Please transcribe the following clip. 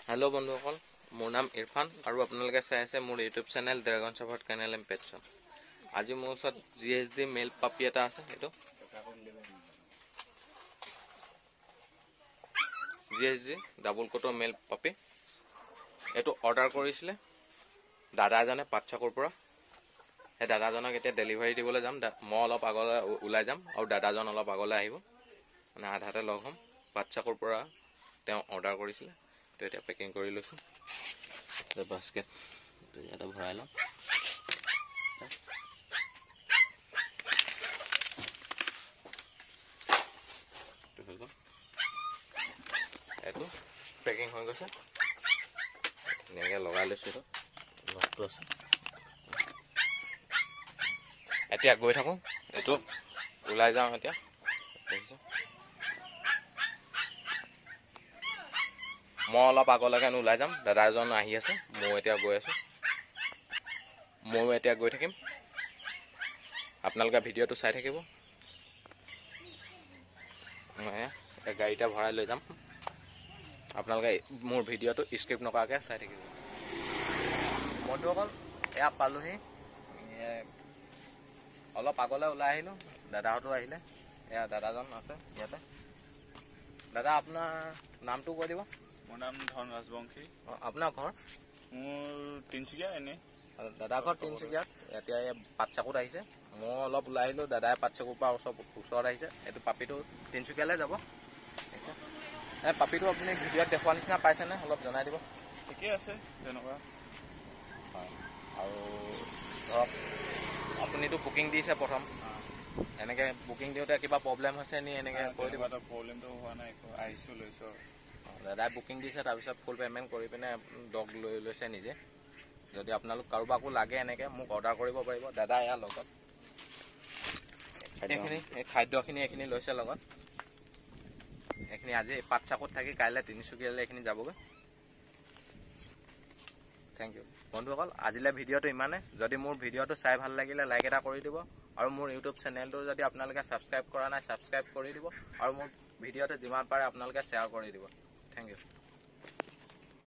Hello बंधुসকল मोर नाम इरफान और आपलोके चाइ आछे मोर YouTube channel Dragon Shepherd kennel and pet shop. आज मोर ओसर जीएसडी मेल पापी एटा आछे एटो GSD double coat male puppy एटो ऑर्डर करिसिले दादा एजने पाटचाकुर পৰা हे दादाजनक एटा डेलिभारी दिबले जाम মই অলপ আগলে উলাই যাম আৰু দাদাজন অলপ আগলে আহিব মানে আধাতে লগ হম পাটচাকুৰ পৰা তেওঁ অৰ্ডাৰ কৰিছিলে तो এটা পেকিং কৰি লৈছো তে বাস্কেট তো এটা ভৰাই লম তো হল এটো পেকিং হৈ গৈছে নেগে লগাই লৈছো তো লকটো আছে এতিয়া গৈ থাকো এটো উলাই যাও এতিয়া দেখিছো মই অলপ আগলৈকে ওলাই যাম দাদাজন আহি আছে মই এতিয়া গৈ আছো মই এতিয়া গৈ থাকিম আপোনালোকে ভিডিওটো চাই থাকিব মই এই গাড়ীটা ভৰাই লৈ যাম আপোনালোকে মোৰ ভিডিওটো স্কিপ নকৰাকে চাই থাকিব বন্ধুসকল এয়া পালোহি অলপ আগলৈ ওলাই আহিলো দাদাহতো আহিলে এয়া দাদাজন আছে ইয়াতে দাদা আপোনাৰ নামটো কৈ দিব मोर नाम धन राजवंशी अपना घर मोर तिनसुकिया एने दादा घर तिनसुकिया एतिया पाटचाकुत आइसे মই অলপ ওলাই আহিলো দাদাই পাটচাকুৰ পৰা ওচৰত আহিছে এটো পাপিটো তিনসুকিয়ালৈ যাব এই পাপিটো আপুনি ভিডিওত দেখুৱা নিচিনা পাইছে নে অলপ জনাই দিব ঠিকে আছে তেনেকুৱা আৰু ধৰক আপুনিটো বুকিং দিছে প্ৰথম এনেকে বুকিং দিওতে কিবা প্ৰবলেম হৈছে নি এনেকে কৈ দিব প্ৰবলেমটো হোৱা নাই আহিছো লৈছো দাদাই বুকিং দিছে তাৰপিছত ফুল পেমেন্ট কৰি পিনে ডগ লৈ লৈছে নিজে যদি আপোনালোক কাৰোবাকো লাগে এনেকে মোক অৰ্ডাৰ কৰিব পাৰিব দাদা এয়া লগত এখিনি এই খাদ্যখিনি এখিনি লৈছে লগত এখিনি আজি পাটচাকুত থাকি কাইলে তিনসুকিয়ালৈ এখিনি যাবগৈ থ্যাংক ইউ বন্ধুসকল আজিলে ভিডিওটো ইমানে যদি মোৰ ভিডিওটো চাই ভাল লাগিলে লাইক এটা কৰি দিব আৰু মোৰ ইউটিউব চেনেলটো যদি আপোনালোকে সাবস্ক্ৰাইব কৰা নাই সাবস্ক্ৰাইব কৰি দিব আৰু মোৰ ভিডিওটো যিমান পাৰে আপোনালোকে শ্বেয়াৰ কৰি দিব Thank you.